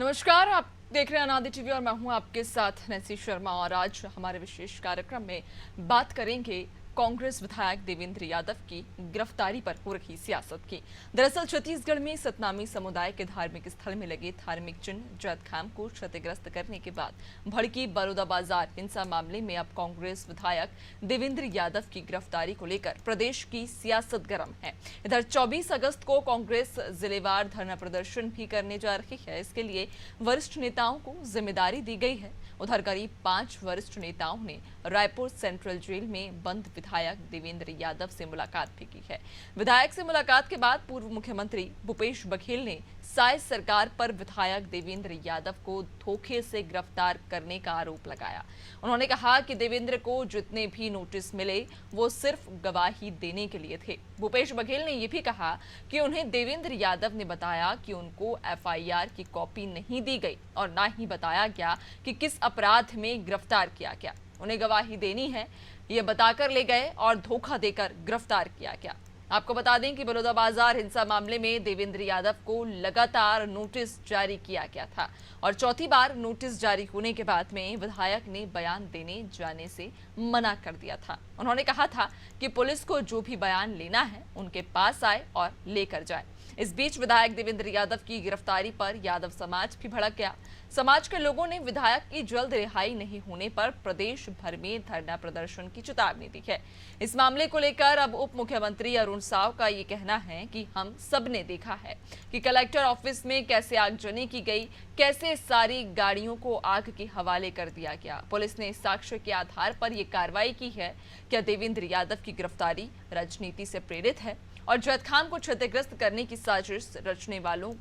नमस्कार, आप देख रहे हैं अनादि टीवी और मैं हूं आपके साथ नैन्सी शर्मा। और आज हमारे विशेष कार्यक्रम में बात करेंगे कांग्रेस विधायक देवेंद्र यादव की गिरफ्तारी पर हो रही सियासत की। दरअसल छत्तीसगढ़ में सतनामी समुदाय के धार्मिक स्थल में लगे धार्मिक चिन्ह जैत खाम को क्षतिग्रस्त करने के बाद भड़की बलौदाबाजार हिंसा मामले में अब कांग्रेस विधायक देवेंद्र यादव की गिरफ्तारी को लेकर प्रदेश की सियासत गर्म है। इधर 24 अगस्त को कांग्रेस जिलेवार धरना प्रदर्शन भी करने जा रही है। इसके लिए वरिष्ठ नेताओं को जिम्मेदारी दी गई है। उधर करीब 5 वरिष्ठ नेताओं ने रायपुर सेंट्रल जेल में बंद विधायक देवेंद्र यादव से मुलाकात भी की है। विधायक से मुलाकात के बाद पूर्व मुख्यमंत्री भूपेश बघेल ने साय सरकार पर विधायक देवेंद्र यादव को धोखे से गिरफ्तार करने का आरोप लगाया। उन्होंने कहा कि देवेंद्र को जितने भी नोटिस मिले वो सिर्फ गवाही देने के लिए थे। भूपेश बघेल ने यह भी कहा कि उन्हें देवेंद्र यादव ने बताया कि उनको एफआईआर की कॉपी नहीं दी गई और ना ही बताया गया कि किस अपराध में गिरफ्तार किया गया। उन्हें गवाही देनी है, ये बताकर ले गए और धोखा देकर गिरफ्तार किया गया। आपको बता दें कि बलौदाबाजार हिंसा मामले में देवेंद्र यादव को लगातार नोटिस जारी किया गया था और चौथी बार नोटिस जारी होने के बाद में विधायक ने बयान देने जाने से मना कर दिया था। उन्होंने कहा था कि पुलिस को जो भी बयान लेना है उनके पास आए और लेकर जाए। इस बीच विधायक देवेंद्र यादव की गिरफ्तारी पर यादव समाज भी भड़क गया। समाज के लोगों ने विधायक की जल्द रिहाई नहीं होने पर प्रदेश भर में धरना प्रदर्शन की चेतावनी दी है। इस मामले को लेकर अब उप मुख्यमंत्री अरुण साव का ये कहना है कि हम सब ने देखा है कि कलेक्टर ऑफिस में कैसे आगजनी की गई, कैसे सारी गाड़ियों को आग के हवाले कर दिया गया। पुलिस ने साक्ष्य के आधार पर यह कार्रवाई की है। क्या देवेंद्र यादव की गिरफ्तारी राजनीति से प्रेरित है और जैत खाम को क्षतिग्रस्त करने की साजिश रचने वालों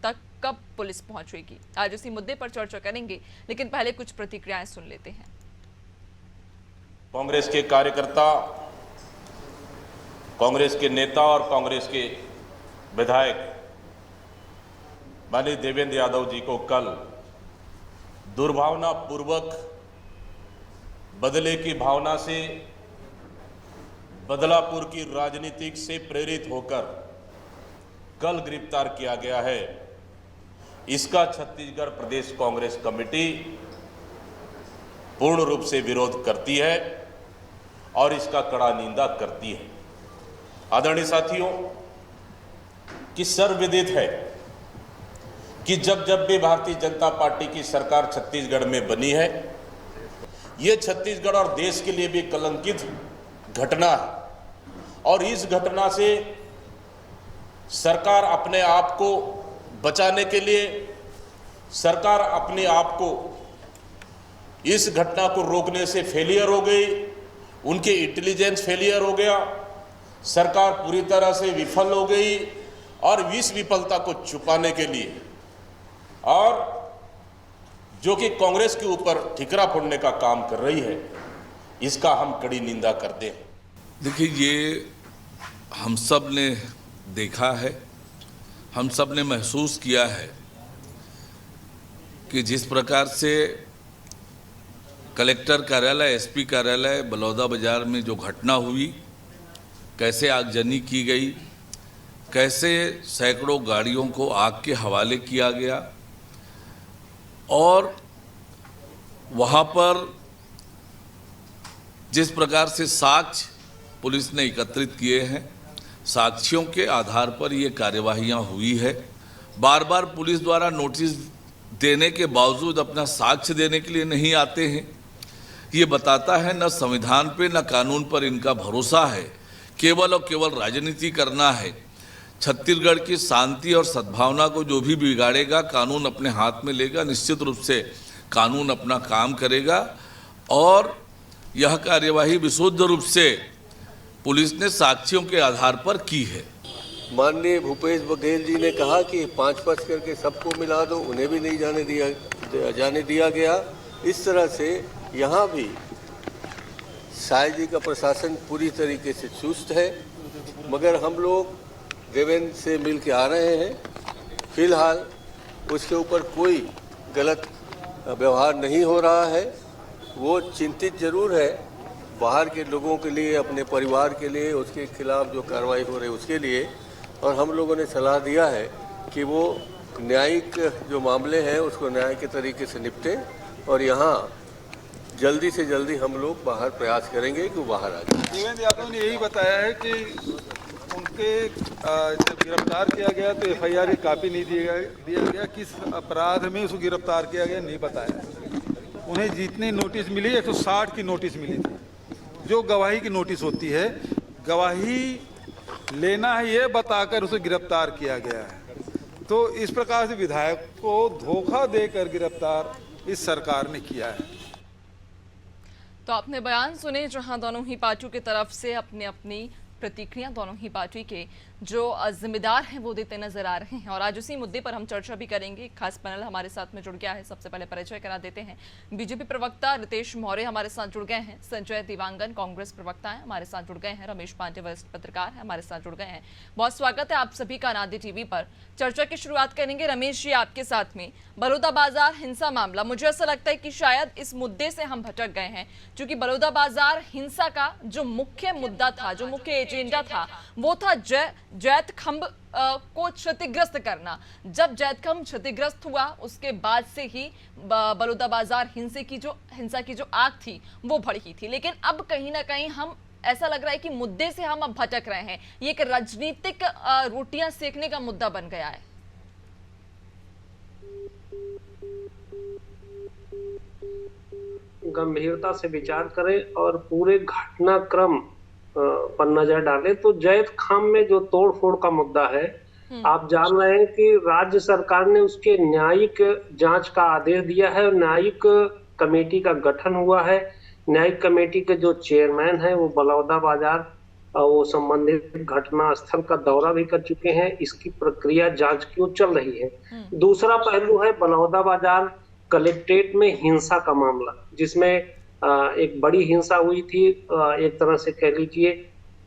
तक कब पुलिस पहुंचेगी? आज इसी मुद्दे पर चर्चा करेंगे, लेकिन पहले कुछ प्रतिक्रियाएं सुन लेते हैं। कांग्रेस के कार्यकर्ता, कांग्रेस के नेता और कांग्रेस के विधायक माननीय देवेंद्र यादव जी को कल दुर्भावनापूर्वक बदले की भावना से बदलापुर की राजनीतिक से प्रेरित होकर कल गिरफ्तार किया गया है। इसका छत्तीसगढ़ प्रदेश कांग्रेस कमेटी पूर्ण रूप से विरोध करती है और इसका कड़ा निंदा करती है। आदरणीय साथियों, कि सर्वविदित है कि जब भी भारतीय जनता पार्टी की सरकार छत्तीसगढ़ में बनी है, ये छत्तीसगढ़ और देश के लिए भी कलंकित घटना है और इस घटना से सरकार अपने आप को बचाने के लिए, सरकार अपने आप को इस घटना को रोकने से फेलियर हो गई, उनके इंटेलिजेंस फेलियर हो गया, सरकार पूरी तरह से विफल हो गई और इस विफलता को छुपाने के लिए और जो कि कांग्रेस के ऊपर ठिकरा फोड़ने का काम कर रही है, इसका हम कड़ी निंदा करते हैं। देखिए, ये हम सब ने देखा है, हम सब ने महसूस किया है कि जिस प्रकार से कलेक्टर कार्यालय, एसपी कार्यालय बलौदाबाजार में जो घटना हुई, कैसे आगजनी की गई, कैसे सैकड़ों गाड़ियों को आग के हवाले किया गया और वहाँ पर जिस प्रकार से साक्ष्य पुलिस ने एकत्रित किए हैं, साक्ष्यों के आधार पर ये कार्यवाहियाँ हुई है। बार बार पुलिस द्वारा नोटिस देने के बावजूद अपना साक्ष्य देने के लिए नहीं आते हैं। ये बताता है न संविधान पे न कानून पर इनका भरोसा है, केवल और केवल राजनीति करना है। छत्तीसगढ़ की शांति और सद्भावना को जो भी बिगाड़ेगा, कानून अपने हाथ में लेगा, निश्चित रूप से कानून अपना काम करेगा और यह कार्यवाही विशुद्ध रूप से पुलिस ने साक्ष्यों के आधार पर की है। माननीय भूपेश बघेल जी ने कहा कि 5-5 करके सबको मिला दो, उन्हें भी नहीं जाने दिया गया। इस तरह से यहाँ भी साय जी का प्रशासन पूरी तरीके से चुस्त है, मगर हम लोग देवेंद्र से मिल के आ रहे हैं। फिलहाल उसके ऊपर कोई गलत व्यवहार नहीं हो रहा है। वो चिंतित जरूर है बाहर के लोगों के लिए, अपने परिवार के लिए, उसके खिलाफ जो कार्रवाई हो रही है उसके लिए, और हम लोगों ने सलाह दिया है कि वो न्यायिक जो मामले हैं उसको न्याय के तरीके से निपटे और यहाँ जल्दी से जल्दी हम लोग बाहर प्रयास करेंगे कि वो बाहर आ जाए। देवेंद्र यादव ने यही बताया है कि उनके जब गिरफ्तार किया गया तो एफआईआर की कॉपी नहीं दिया गया, किस अपराध में उसको गिरफ्तार किया गया नहीं बताया। उन्हें जितनी नोटिस मिली 160 की नोटिस मिली थी, जो गवाही की नोटिस होती है, गवाही लेना है ये बताकर उसे गिरफ्तार किया गया है। तो इस प्रकार से विधायक को धोखा देकर गिरफ्तार इस सरकार ने किया है। तो आपने बयान सुने जहां दोनों ही पार्टियों की तरफ से अपनी अपनी प्रतिक्रिया दोनों ही पार्टी के जो जिम्मेदार हैं वो देते नजर आ रहे हैं। और आज उसी मुद्दे पर हम चर्चा भी करेंगे। खास पैनल हमारे साथ में जुड़ गया है। सबसे पहले परिचय करा देते हैं। बीजेपी प्रवक्ता रितेश मौर्य हमारे साथ जुड़ गए हैं। संजय दिवांगन कांग्रेस प्रवक्ता हैं, हमारे साथ जुड़ गए हैं। रमेश पांडे वरिष्ठ पत्रकार हैं, हमारे साथ जुड़ गए हैं। बहुत स्वागत है आप सभी का अनादि टीवी पर। चर्चा की शुरुआत करेंगे रमेश जी आपके साथ में। बलौदा बाजार हिंसा मामला, मुझे ऐसा लगता है कि शायद इस मुद्दे से हम भटक गए हैं, क्योंकि बलौदा बाजार हिंसा का जो मुख्य मुद्दा था, जो मुख्य एजेंडा था, वो था जैत खंभ को क्षतिग्रस्त करना। जब जैत खंभ क्षतिग्रस्त हुआ उसके बाद से ही बलौदा बाजार हिंसा की जो आग थी वो भड़की थी। लेकिन अब कहीं ना कहीं हम ऐसा लग रहा है कि मुद्दे से हम अब भटक रहे हैं। ये एक राजनीतिक रोटियां सेकने का मुद्दा बन गया है। गंभीरता से विचार करें और पूरे घटनाक्रम पर नजर डालें तो जैत खाम में जो तोड़फोड़ का मुद्दा है, आप जान रहे हैं कि राज्य सरकार ने उसके न्यायिक जांच का आदेश दिया है और न्यायिक कमेटी का गठन हुआ है। न्यायिक कमेटी के जो चेयरमैन है वो बलौदा बाजार वो संबंधित घटना स्थल का दौरा भी कर चुके हैं। इसकी प्रक्रिया जांच की चल रही है। दूसरा पहलू है बलौदा बाजार कलेक्ट्रेट में हिंसा का मामला, जिसमें एक बड़ी हिंसा हुई थी। एक तरह से कह लीजिए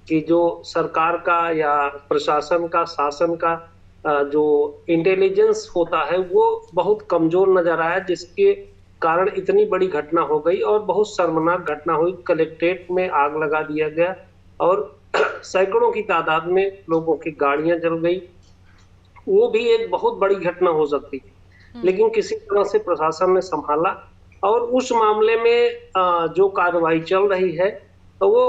कि जो सरकार का या प्रशासन का, शासन का जो इंटेलिजेंस होता है वो बहुत कमजोर नजर आया, जिसके कारण इतनी बड़ी घटना हो गई और बहुत शर्मनाक घटना हुई। कलेक्ट्रेट में आग लगा दिया गया और सैकड़ों की तादाद में लोगों की गाड़ियां जल गई। वो भी एक बहुत बड़ी घटना हो सकती है, लेकिन किसी तरह से प्रशासन ने संभाला और उस मामले में जो कार्रवाई चल रही है तो वो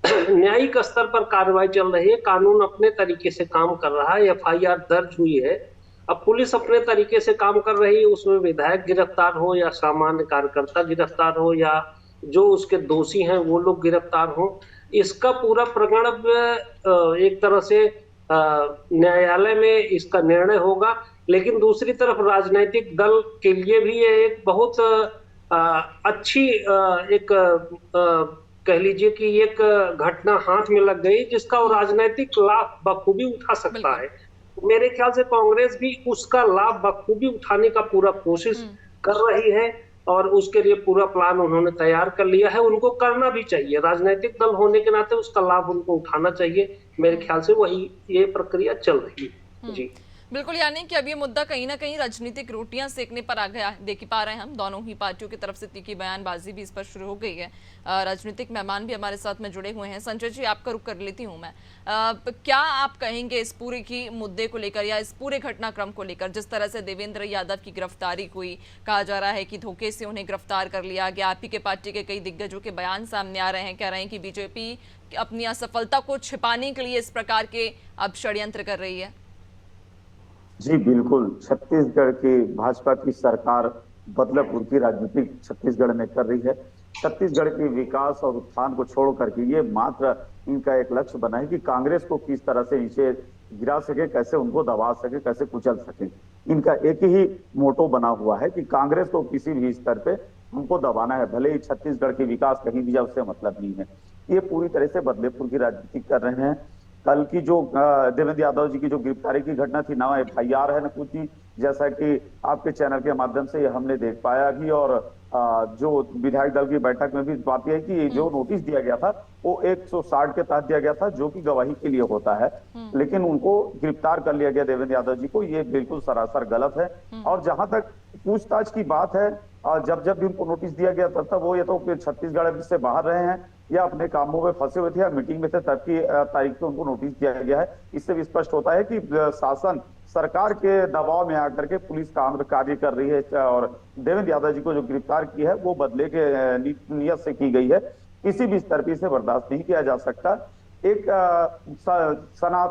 न्यायिक स्तर पर कार्रवाई चल रही है। कानून अपने तरीके से काम कर रहा है। एफआईआर दर्ज हुई है। अब पुलिस अपने तरीके से काम कर रही है। उसमें विधायक गिरफ्तार हो या सामान्य कार्यकर्ता गिरफ्तार हो या जो उसके दोषी हैं वो लोग गिरफ्तार हो, इसका पूरा प्रकरण एक तरह से न्यायालय में इसका निर्णय होगा। लेकिन दूसरी तरफ राजनीतिक दल के लिए भी ये एक बहुत अच्छी कह लीजिए कि एक घटना हाथ में लग गई, जिसका वो राजनीतिक लाभ बखूबी उठा सकता है। मेरे ख्याल से कांग्रेस भी उसका लाभ बखूबी उठाने का पूरा कोशिश कर रही है और उसके लिए पूरा प्लान उन्होंने तैयार कर लिया है। उनको करना भी चाहिए, राजनीतिक दल होने के नाते उसका लाभ उनको उठाना चाहिए। मेरे ख्याल से वही ये प्रक्रिया चल रही है। जी बिल्कुल, यानी कि अब ये मुद्दा कहीं ना कहीं राजनीतिक रोटियां सेकने पर आ गया है। देख ही पा रहे हैं हम दोनों ही पार्टियों की तरफ से तीखी बयानबाजी भी इस पर शुरू हो गई है। राजनीतिक मेहमान भी हमारे साथ में जुड़े हुए हैं। संजय जी, आपका रुख कर लेती हूं मैं। क्या आप कहेंगे इस पूरे की मुद्दे को लेकर या इस पूरे घटनाक्रम को लेकर, जिस तरह से देवेंद्र यादव की गिरफ्तारी हुई, कहा जा रहा है कि धोखे से उन्हें गिरफ्तार कर लिया गया। आप ही के पार्टी के कई दिग्गजों के बयान सामने आ रहे हैं, कह रहे हैं कि बीजेपी अपनी असफलता को छिपाने के लिए इस प्रकार के अब षड्यंत्र कर रही है। जी बिल्कुल, छत्तीसगढ़ की भाजपा की सरकार बदलापुर की राजनीति छत्तीसगढ़ में कर रही है। छत्तीसगढ़ के विकास और उत्थान को छोड़ करके ये मात्र इनका एक लक्ष्य बना है कि कांग्रेस को किस तरह से नीचे गिरा सके, कैसे उनको दबा सके, कैसे कुचल सके। इनका एक ही मोटो बना हुआ है कि कांग्रेस को किसी भी स्तर पे हमको दबाना है, भले ही छत्तीसगढ़ के विकास कहीं भी जाए उससे मतलब नहीं है। ये पूरी तरह से बदलापुर की राजनीति कर रहे हैं। कल की जो देवेंद्र यादव जी की जो गिरफ्तारी की घटना थी, ना एफआईआर है न कुछ, जैसा कि आपके चैनल के माध्यम से हमने देख पाया भी। और जो विधायक दल की बैठक में भी बात यह है कि जो नोटिस दिया गया था वो 160 के तहत दिया गया था, जो कि गवाही के लिए होता है, लेकिन उनको गिरफ्तार कर लिया गया देवेंद्र यादव जी को। ये बिल्कुल सरासर गलत है। और जहां तक पूछताछ की बात है और जब जब भी उनको नोटिस दिया गया तब तब वो या तो फिर छत्तीसगढ़ से बाहर रहे हैं या अपने कामों में फंसे हुए थे या मीटिंग में थे, तब की तारीख पे उनको नोटिस दिया गया है। इससे भी स्पष्ट होता है कि शासन सरकार के दबाव में आकर के पुलिस काम कार्य कर रही है और देवेंद्र यादव जी को जो गिरफ्तार की है वो बदले के नियत से की गई है। किसी भी स्तर पर इसे बर्दाश्त नहीं किया जा सकता। एक अपना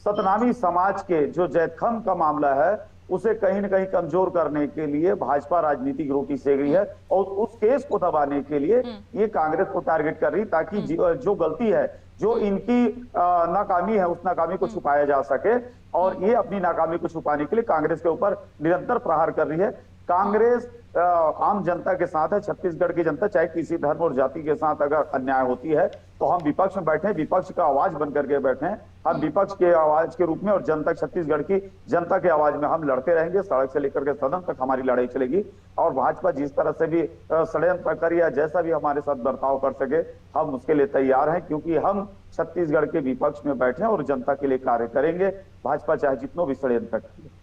सतनामी समाज के जो जैतखाम का मामला है उसे कहीं न कहीं कमजोर करने के लिए भाजपा राजनीतिक रोटी सेक रही है और उस केस को दबाने के लिए ये कांग्रेस को टारगेट कर रही, ताकि जो गलती है, जो इनकी नाकामी है, उस नाकामी को छुपाया जा सके। और ये अपनी नाकामी को छुपाने के लिए कांग्रेस के ऊपर निरंतर प्रहार कर रही है। कांग्रेस आम जनता के साथ है। छत्तीसगढ़ की जनता चाहे किसी धर्म और जाति के साथ अगर अन्याय होती है तो हम विपक्ष में बैठे, विपक्ष का आवाज बन करके बैठे हैं। हम विपक्ष के आवाज के रूप में और जनता, छत्तीसगढ़ की जनता के आवाज में हम लड़ते रहेंगे। सड़क से लेकर के सदन तक हमारी लड़ाई चलेगी और भाजपा जिस तरह से भी षड्यंत्र करे या जैसा भी हमारे साथ बर्ताव कर सके, हम उसके लिए तैयार हैं, क्योंकि हम छत्तीसगढ़ के विपक्ष में बैठे हैं और जनता के लिए कार्य करेंगे, भाजपा चाहे जितनों भी षड्यंत्र करे।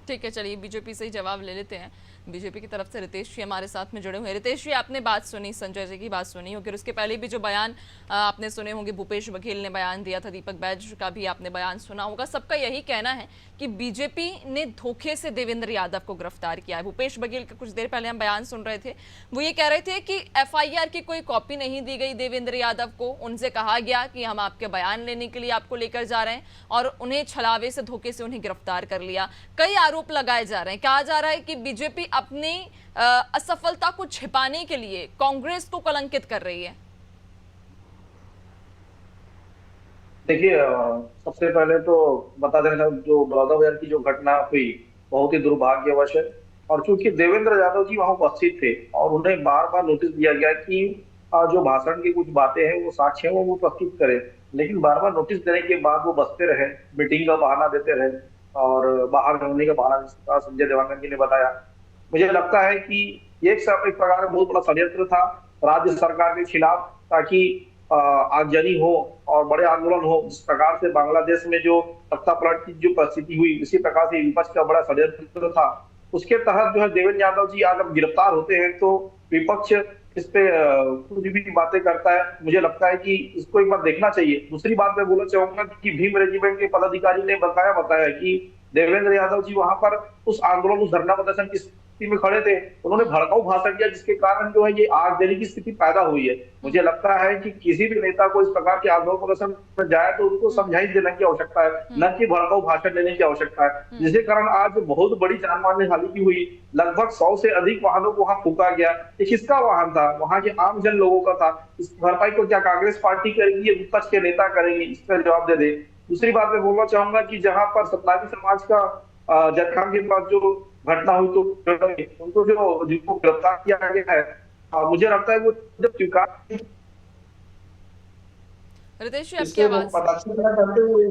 ठीक है, चलिए बीजेपी से ही जवाब ले लेते हैं। बीजेपी की तरफ से रितेश जी हमारे साथ में जुड़े हुए हैं। रितेश जी, आपने बात सुनी, संजय जी की बात सुनी होगी, उसके पहले भी जो बयान आपने सुने होंगे, भूपेश बघेल ने बयान दिया था, दीपक बैज का भी आपने बयान सुना होगा। सबका यही कहना है कि बीजेपी ने धोखे से देवेंद्र यादव को गिरफ्तार किया है। भूपेश बघेल का कुछ देर पहले हम बयान सुन रहे थे, वो ये कह रहे थे कि एफआईआर की कोई कॉपी नहीं दी गई देवेंद्र यादव को। उनसे कहा गया कि हम आपके बयान लेने के लिए आपको लेकर जा रहे हैं और उन्हें छलावे से, धोखे से उन्हें गिरफ्तार कर लिया। कई आरोप लगाए जा रहे हैं। कहा जा रहा है कि बीजेपी अपनी असफलता को छिपाने के लिए कांग्रेस को कलंकित कर रही है। देखिए, सबसे पहले तो बता देना चाहूँ, जो बलौदाबाजार की जो घटना हुई बहुत ही दुर्भाग्यवश है। और चूंकि देवेंद्र यादव जी वहां उपस्थित थे और उन्हें बार बार नोटिस दिया गया कि जो भाषण की कुछ बातें हैं, वो साक्ष्य वो प्रस्तुत करें, लेकिन बार बार नोटिस देने के बाद वो बचते रहे, मीटिंग का बहाना देते रहे और बाहर होने का बहाना, जिसका संजय देवांगन जी ने बताया। मुझे लगता है कि एक प्रकार का बहुत बड़ा षड्यंत्र था राज्य सरकार के खिलाफ, ताकि आगजनी हो और बड़े आंदोलन हो। जिस प्रकार से बांग्लादेश में जो सत्ता पलट की जो परिस्थिति हुई, इसी प्रकार से विपक्ष का बड़ा षड्यंत्र था। उसके तहत जो है देवेंद्र यादव जी आज अब गिरफ्तार होते हैं तो विपक्ष इस पे कुछ भी बातें करता है। मुझे लगता है कि इसको एक बार देखना चाहिए। दूसरी बात मैं बोलना चाहूंगा कि भीम रेजिमेंट के पदाधिकारी ने बताया कि देवेंद्र यादव जी वहां पर उस आंदोलन, उस धरना प्रदर्शन की स्थिति में खड़े थे। उन्होंने भड़काऊ भाषण दिया, जिसके कारण जो है ये आगजनी की स्थिति पैदा हुई है। मुझे लगता है कि किसी भी नेता को इस प्रकार के आंदोलन प्रदर्शन में जाए तो उनको समझाइश देने की आवश्यकता है, न कि भड़काऊ भाषण देने की आवश्यकता है, जिसके कारण आज बहुत बड़ी जान माल हानि भी हुई। लगभग 100 से अधिक वाहनों को वहां फूंका गया। ये किसका वाहन था? वहां के आम जन लोगों का था। इस भरपाई को क्या कांग्रेस पार्टी करेगी, विपक्ष के नेता करेंगे? इसका जवाब दे दे। दूसरी बात मैं बोलना चाहूंगा कि जहां पर सतनामी समाज का जयखान के पास जो घटना हुई तो उनको जिनको गिरफ्तार किया गया है, मुझे लगता है वो जब स्वीकार रितेश जी आपकी आवाज करते हुए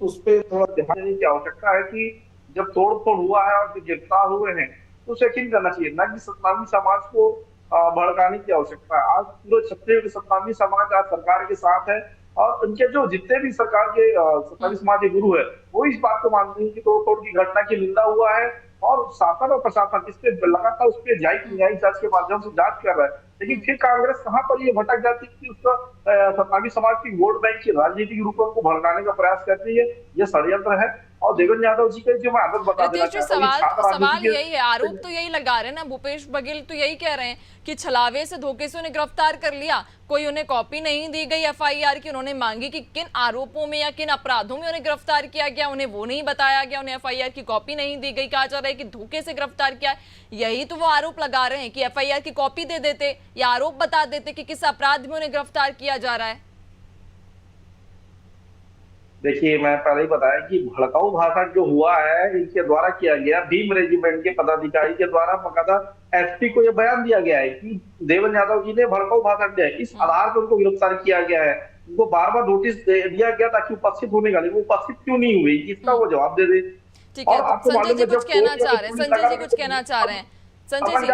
उस पर थोड़ा ध्यान देने की आवश्यकता है कि जब तोड़फोड़ हुआ है और जो गिरफ्तार हुए हैं तो उसे यकीन करना चाहिए, न कि सतनामी समाज को भड़काने की आवश्यकता है। आज पूरे छत्तीसगढ़ सतनामी समाज आज सरकार के साथ है और उनके जो जितने भी सरकार के सतनामी समाज के गुरु है वो इस बात को मानते हैं कि तोड़ की घटना की निंदा हुआ है और शासन और प्रशासन इस पे लगातार उस पर न्यायिक जांच के माध्यम से जांच कर रहा है। लेकिन फिर कांग्रेस कहां पर ये भटक जाती है कि उसका सतनामी समाज की वोट बैंक की राजनीतिक रूपों को भड़काने का प्रयास करती है। यह षड्यंत्र है। और देवेंद्र यादव जी का जो मैं आदत बता देना चाहता हूं, सवाल यही है, आरोप तो यही लगा रहे हैं ना, भूपेश बघेल तो यही कह रहे हैं कि छलावे से, धोखे से उन्हें गिरफ्तार कर लिया, कोई उन्हें कॉपी नहीं दी गई एफआईआर की। उन्होंने मांगी कि किन आरोपों में या किन अपराधों में उन्हें गिरफ्तार किया गया, उन्हें वो नहीं बताया गया, उन्हें एफआईआर की कॉपी नहीं दी गई। कहा जा रहा है कि धोखे से गिरफ्तार किया। यही तो वो आरोप लगा रहे हैं कि एफआईआर की कॉपी दे देते या आरोप बता देते कि किस अपराध में उन्हें गिरफ्तार किया जा रहा है। देखिए, मैं पहले ही बताया कि भड़काऊ भाषण जो हुआ है इनके द्वारा किया गया। भीम रेजिमेंट के पदाधिकारी के द्वारा बकायदा एसपी को यह बयान दिया गया है कि देवेंद्र यादव जी ने भड़काऊ भाषण दिया है। इस आधार पर उनको गिरफ्तार किया गया है। उनको बार बार नोटिस दिया गया ताकि उपस्थित होने का, लेकिन वो उपस्थित क्यों नहीं हुई, इसका वो जवाब दे दे। ठीक है, संजय जी कुछ कहना चाह रहे हैं। संजय जी कुछ कहना चाह रहे हैं। संजय जी,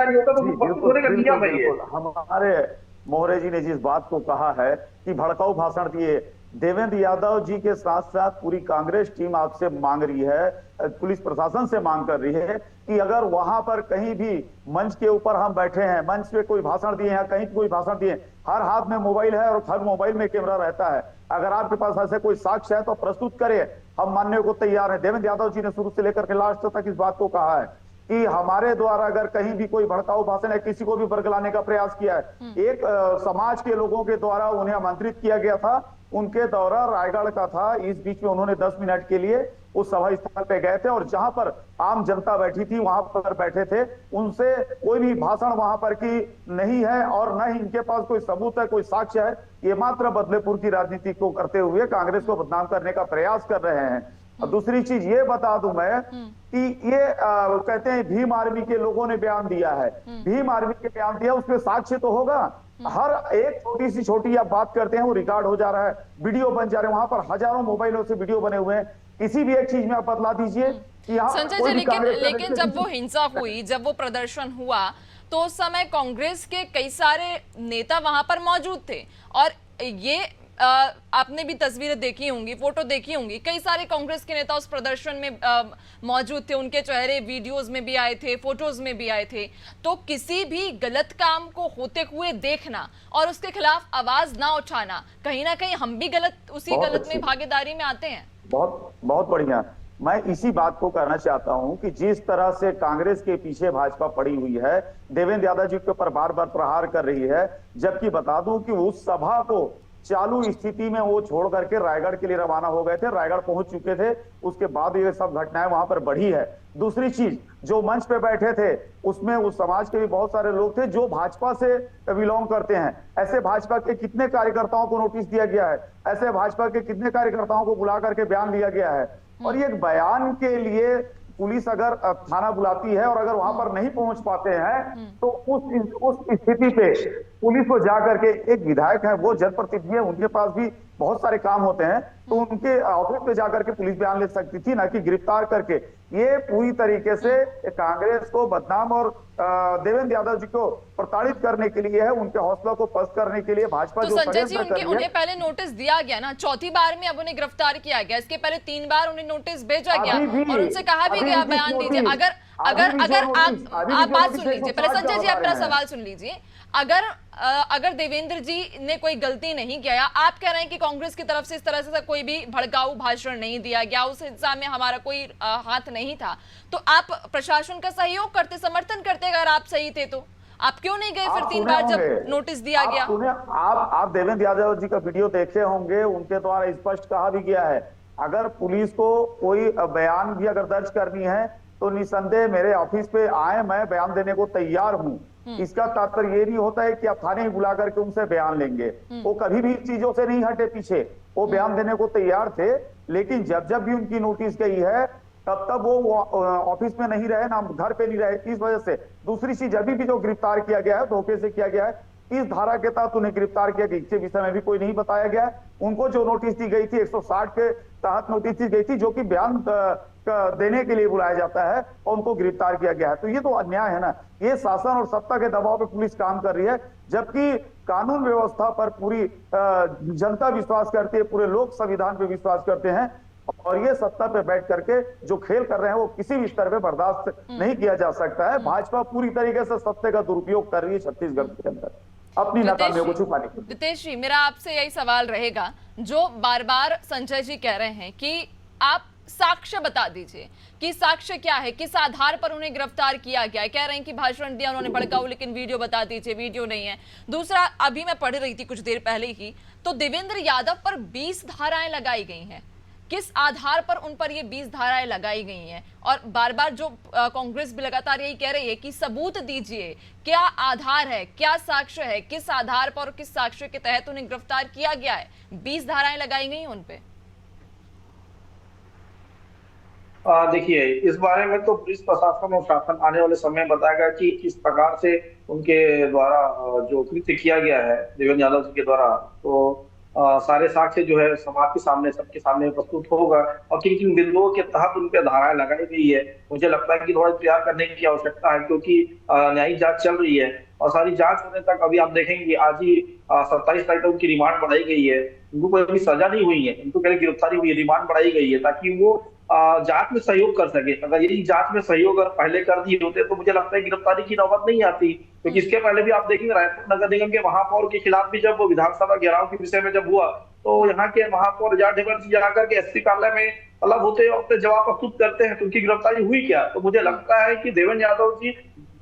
हमारे मोहरे जी ने जिस बात को कहा है कि भड़काऊ भाषण दिए, देवेंद्र यादव जी के साथ साथ पूरी कांग्रेस टीम आपसे मांग रही है, पुलिस प्रशासन से मांग कर रही है कि अगर वहां पर कहीं भी मंच के ऊपर हम बैठे हैं, मंच पे कोई भाषण दिए हैं, कहीं कोई भाषण दिए, हर हाथ में मोबाइल है और हर मोबाइल में कैमरा रहता है, अगर आपके पास ऐसे कोई साक्ष्य है तो प्रस्तुत करें, हम मानने को तैयार है। देवेंद्र यादव जी ने शुरू से लेकर के लास्ट तक इस बात को कहा है कि हमारे द्वारा अगर कहीं भी कोई भड़काऊ भाषण है, किसी को भी बरगलाने का प्रयास किया है, एक समाज के लोगों के द्वारा उन्हें आमंत्रित किया गया था, उनके दौरा रायगढ़ का था, इस बीच में उन्होंने 10 मिनट के लिए उस सभा स्थल पे गए थे और जहां पर आम जनता बैठी थी वहां पर बैठे थे, उनसे कोई भी भाषण वहां पर की नहीं है और न ही इनके पास कोई सबूत है, कोई साक्ष्य है। ये मात्र बदलेपुर की राजनीति को करते हुए कांग्रेस को बदनाम करने का प्रयास कर रहे हैं। और दूसरी चीज ये बता दूं मैं कि ये कहते हैं भीम आर्मी के लोगों ने बयान दिया है, भीम आर्मी के बयान दिया, उसमें साक्ष्य तो होगा। हर एक छोटी सी छोटी आप बात करते हैं वो रिकॉर्ड हो जा रहा है, वीडियो बन जा रहे हैं, वहां पर हजारों मोबाइलों से वीडियो बने हुए हैं, किसी भी एक चीज में आप बतला दीजिए कि यहाँ संजय जी, लेकिन जब वो हिंसा हुई, जब वो प्रदर्शन हुआ, तो उस समय कांग्रेस के कई सारे नेता वहां पर मौजूद थे और ये आपने भी तस्वीरें देखी होंगी, फोटो देखी होंगी, कई सारे कांग्रेस के नेता उस प्रदर्शन में मौजूद थे, उनके चेहरे वीडियोस में भी आए थे, फोटोज में भी आए थे। तो किसी भी गलत काम को होते हुए देखना और उसके खिलाफ आवाज ना उठाना, कहीं ना कहीं हम भी उसी गलत में भागीदारी में आते हैं। बहुत बहुत बढ़िया। मैं इसी बात को कहना चाहता हूं कि जिस तरह से कांग्रेस के पीछे भाजपा पड़ी हुई है, देवेंद्र यादव जी के ऊपर बार बार प्रहार कर रही है, जबकि बता दूं कि उस सभा को चालू स्थिति में वो छोड़ करके रायगढ़ के लिए रवाना हो गए थे, रायगढ़ पहुंच चुके थे, उसके बाद ये सब घटनाएं वहां पर बढ़ी है। दूसरी चीज, जो मंच पे बैठे थे उसमें उस समाज के भी बहुत सारे लोग थे जो भाजपा से बिलोंग करते हैं। ऐसे भाजपा के कितने कार्यकर्ताओं को नोटिस दिया गया है, ऐसे भाजपा के कितने कार्यकर्ताओं को बुला करके बयान दिया गया है। और ये एक बयान के लिए पुलिस अगर थाना बुलाती है और अगर वहां पर नहीं पहुंच पाते हैं तो उस स्थिति पे पुलिस को जाकर के, एक विधायक है वो जनप्रतिनिधि है, उनके पास भी बहुत सारे काम होते हैं, तो उनके ऑफिस पे जाकर के पुलिस बयान ले सकती थी, ना कि गिरफ्तार करके। ये पूरी तरीके से कांग्रेस को बदनाम और देवेंद्र यादव जी को प्रताड़ित करने के लिए है, उनके हौसला को पस्त करने के लिए भाजपा तो जो संजय जी, उन्हें पहले नोटिस दिया गया ना, चौथी बार में अब उन्हें गिरफ्तार किया गया, इसके पहले 3 बार उन्हें नोटिस भेजा गया और उनसे कहा भी गया बयान दीजिए। अगर आप बात सुन लीजिए पहले, संजय जी आप मेरा सवाल सुन लीजिए। अगर देवेंद्र जी ने कोई गलती नहीं किया, आप कह रहे हैं कि कांग्रेस की तरफ से इस तरह से कोई भी भड़काऊ भाषण नहीं दिया गया, उस हिंसा में हमारा कोई हाथ नहीं था, तो आप प्रशासन का सहयोग करते, समर्थन करते? अगर आप सही थे तो आप क्यों नहीं गए फिर 3 बार जब नोटिस दिया गया? आप देवेंद्र यादव जी का वीडियो देखे होंगे, उनके द्वारा स्पष्ट कहा भी गया है, अगर पुलिस को कोई बयान भी अगर दर्ज करनी है तो निसंदेह मेरे ऑफिस पे आए, मैं बयान देने को तैयार हूँ। इसका तात्पर्य ये नहीं होता है कि आप थाने ही बुला करके उनसे बयान लेंगे, वो कभी भी चीजों से नहीं हटे पीछे, वो बयान देने को तैयार थे। लेकिन जब जब भी उनकी नोटिस गई है तब तब वो ऑफिस में नहीं रहे, ना घर पे नहीं रहे, इस वजह से। दूसरी चीज, अभी भी जो गिरफ्तार किया गया है धोखे से किया गया है, इस धारा के तहत उन्हें गिरफ्तार किया गया, इसके विषय में भी कोई नहीं बताया गया है। उनको जो नोटिस दी गई थी 160 के तहत नोटिस दी गई थी, जो कि बयान देने के लिए बुलाया जाता है, और उनको गिरफ्तार किया गया है। तो ये तो अन्याय है ना, ये शासन और सत्ता के दबाव पे पुलिस काम कर रही है, जबकि कानून व्यवस्था पर पूरी जनता विश्वास करती है, पूरे लोग संविधान पे विश्वास करते हैं, और ये सत्ता पे बैठ करके जो खेल कर रहे हैं वो किसी भी स्तर पे बर्दाश्त नहीं किया जा सकता है। भाजपा पूरी तरीके से सत्ता का दुरुपयोग कर रही है छत्तीसगढ़ के अंदर अपनी नाकामियों को छुपाने के लिए। रितेश जी, मेरा आपसे यही सवाल रहेगा, जो बार बार संजय जी कह रहे हैं कि आप साक्ष्य बता दीजिए कि साक्ष्य क्या है, किस आधार पर उन्हें गिरफ्तार किया गया है। कह रहे हैं कि भाषण दिया उन्होंने भड़काऊ, लेकिन वीडियो बता दीजिए, वीडियो नहीं है। दूसरा, अभी मैं पढ़ रही थी कुछ देर पहले ही, तो देवेंद्र यादव पर 20 धाराएं लगाई गई हैं। किस आधार पर उन पर ये 20 धाराएं लगाई गई हैं? और बार बार जो कांग्रेस भी लगातार यही कह रही है कि सबूत दीजिए, क्या आधार है, क्या साक्ष्य है, किस आधार पर और किस साक्ष्य के तहत उन्हें गिरफ्तार किया गया है? 20 धाराएं लगाई गई उन पे। देखिए, इस बारे में तो पुलिस प्रशासन और शासन आने वाले समय में बताएगा कि किस प्रकार से उनके द्वारा जो कृत्य किया गया है देवेंद्र यादव जी के द्वारा, तो सारे साक्ष्य जो है समाज के सामने, सबके सामने प्रस्तुत होगा, और किन किन बिंदुओं के तहत उन पर धाराएं लगाई गई है। मुझे लगता है कि थोड़ा इंतजार करने की आवश्यकता है, क्योंकि न्यायिक जांच चल रही है और सारी जांच होने तक अभी आप देखेंगे आज ही 27 तारीख तक उनकी रिमांड बढ़ाई गई है। उनको कोई अभी सजा नहीं हुई है, उनको पहले गिरफ्तारी हुई है, रिमांड बढ़ाई गई है ताकि वो जांच में सहयोग कर सके। अगर यही जांच में सहयोग अगर पहले कर दिए होते तो मुझे लगता है गिरफ्तारी की नौबत नहीं आती। क्योंकि इसके पहले भी आप देखेंगे रायपुर नगर निगम के महापौर के खिलाफ भी जब विधानसभा घेराव के विषय में जब हुआ तो यहाँ के महापौर जाकर के एसपी कार्यालय में अलग होते और जवाब प्रस्तुत करते हैं, तो उनकी गिरफ्तारी हुई क्या? तो मुझे लगता है कि देवेंद्र यादव जी,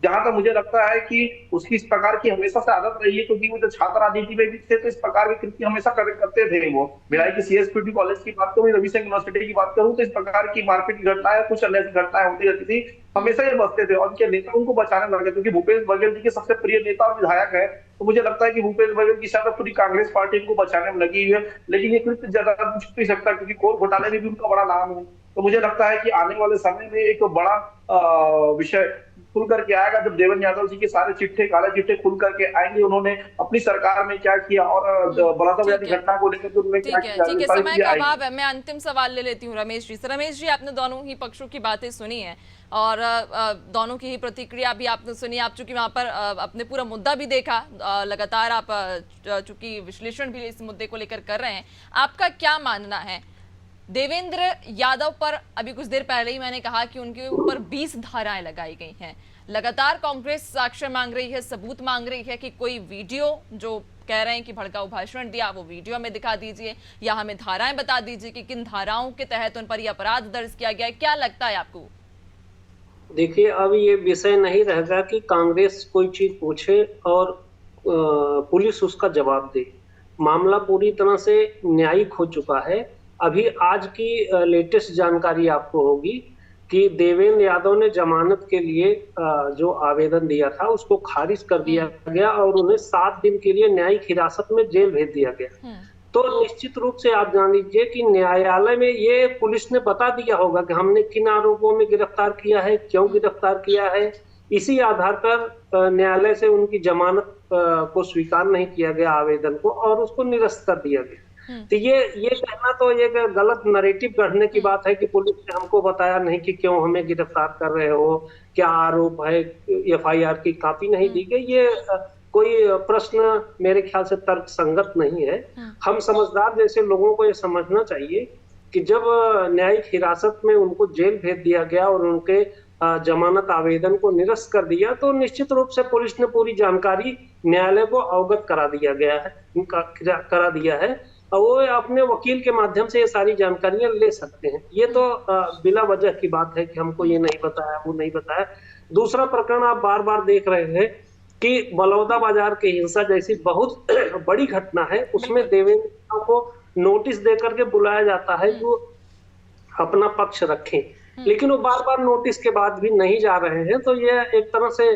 जहां तक मुझे लगता है कि उसकी इस प्रकार की हमेशा से आदत रही है, क्योंकि वो जो छात्र राजनीति में भी थे तो इस प्रकार की कृत्य हमेशा करते थे। वो भिलाई की सीएसपीटी कॉलेज की बात करूं, रवि शंकर यूनिवर्सिटी की बात करूं, तो इस प्रकार की मारपीट की घटनाएं, कुछ अन्य घटनाएं होती रहती थी, हमेशा ये बचते थे और उनके नेता उनको बचाने लगे। क्योंकि भूपेश बघेल जी के सबसे प्रिय नेता और विधायक है, तो मुझे लगता है कि भूपेश बघेल की शायद पूरी कांग्रेस पार्टी इनको बचाने में लगी हुई है। लेकिन ये कृत्य ज्यादा छुप नहीं सकता क्योंकि कोल घोटाले में भी उनका बड़ा नाम है। तो मुझे लगता है कि आने वाले समय में एक बड़ा विषय खुल करके आएगा जब देवेंद्र यादव जी के सारे चिट्ठे, काले चिट्ठे खुल करके आएंगे। उन्होंने अपनी सरकार में क्या किया और बलात्कार घटना को लेकर उन्होंने क्या किया। ठीक है, समय का अभाव है, मैं अंतिम सवाल ले लेती हूँ रमेश जी से। रमेश जी, आपने दोनों ही पक्षों की बातें सुनी है और दोनों की ही प्रतिक्रिया भी आपने सुनी। आप चूंकि वहां पर अपने पूरा मुद्दा भी देखा, लगातार आप चूंकि विश्लेषण भी इस मुद्दे को लेकर कर रहे हैं, आपका क्या मानना है? देवेंद्र यादव पर अभी कुछ देर पहले ही मैंने कहा कि उनके ऊपर 20 धाराएं लगाई गई हैं। लगातार कांग्रेस साक्ष्य मांग रही है, सबूत मांग रही है कि कोई वीडियो जो कह रहे हैं कि भड़काऊ भाषण दिया वो वीडियो में दिखा दीजिए या हमें धाराएं बता दीजिए कि किन धाराओं के तहत उन पर यह अपराध दर्ज किया गया है। क्या लगता है आपको? देखिए, अब ये विषय नहीं रहेगा कि कांग्रेस कोई चीज पूछे और पुलिस उसका जवाब दे। मामला पूरी तरह से न्यायिक हो चुका है। अभी आज की लेटेस्ट जानकारी आपको होगी कि देवेंद्र यादव ने जमानत के लिए जो आवेदन दिया था उसको खारिज कर दिया गया और उन्हें 7 दिन के लिए न्यायिक हिरासत में जेल भेज दिया गया। तो निश्चित रूप से आप जान लीजिए कि न्यायालय में ये पुलिस ने बता दिया होगा कि हमने किन आरोपों में गिरफ्तार किया है, क्यों गिरफ्तार किया है। इसी आधार पर न्यायालय से उनकी जमानत को स्वीकार नहीं किया गया आवेदन को और उसको निरस्त कर दिया गया। तो ये कहना तो एक गलत नैरेटिव गढ़ने की बात है कि पुलिस ने हमको बताया नहीं कि क्यों हमें गिरफ्तार कर रहे हो, क्या आरोप है, एफआईआर की कॉपी नहीं दी गई। ये कोई प्रश्न मेरे ख्याल से तर्क संगत नहीं है। हम समझदार जैसे लोगों को ये समझना चाहिए कि जब न्यायिक हिरासत में उनको जेल भेज दिया गया और उनके जमानत आवेदन को निरस्त कर दिया तो निश्चित रूप से पुलिस ने पूरी जानकारी न्यायालय को अवगत करा दिया है और वो अपने वकील के माध्यम से ये सारी जानकारियां ले सकते हैं। ये तो बिला वजह की बात है कि हमको ये नहीं बताया, वो नहीं बताया। दूसरा प्रकरण आप बार बार देख रहे हैं कि बलौदा बाजार की हिंसा जैसी बहुत बड़ी घटना है, उसमें देवेंद्र को नोटिस देकर के बुलाया जाता है जो अपना पक्ष रखें, लेकिन वो बार बार नोटिस के बाद भी नहीं जा रहे हैं। तो ये एक तरह से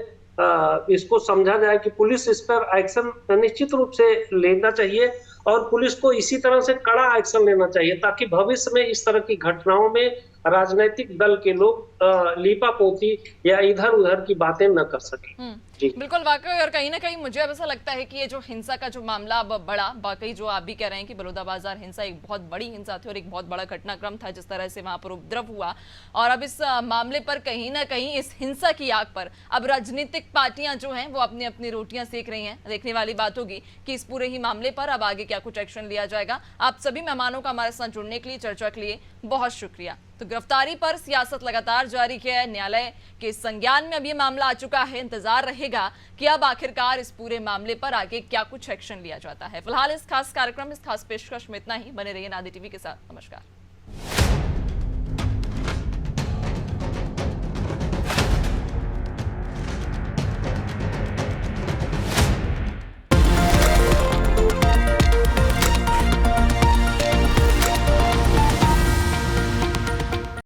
इसको समझा जाए कि पुलिस इस पर एक्शन निश्चित रूप से लेना चाहिए और पुलिस को इसी तरह से कड़ा एक्शन लेना चाहिए ताकि भविष्य में इस तरह की घटनाओं में राजनीतिक दल के लोग लीपापोती या इधर उधर की बातें न कर सके। बिल्कुल, वाकई। और कहीं ना कहीं मुझे अब ऐसा लगता है कि ये जो हिंसा का जो मामला अब बढ़ा, वाकई जो आप भी कह रहे हैं कि बलौदा बाजार हिंसा एक बहुत बड़ी हिंसा थी और एक बहुत बड़ा घटनाक्रम था जिस तरह से वहां पर उपद्रव हुआ। और अब इस मामले पर कहीं ना कहीं इस हिंसा की आग पर अब राजनीतिक पार्टियां जो हैं वो अपनी अपनी रोटियां सेक रही हैं। देखने वाली बात होगी कि इस पूरे ही मामले पर अब आगे क्या कुछ एक्शन लिया जाएगा। आप सभी मेहमानों का हमारे साथ जुड़ने के लिए, चर्चा के लिए बहुत शुक्रिया। तो गिरफ्तारी पर सियासत लगातार जारी है। न्यायालय के संज्ञान में अब ये मामला आ चुका है। इंतजार रहेगा कि अब आखिरकार इस पूरे मामले पर आगे क्या कुछ एक्शन लिया जाता है। फिलहाल इस खास कार्यक्रम, इस खास पेशकश में इतना ही। बने रहिए नादी टीवी के साथ। नमस्कार।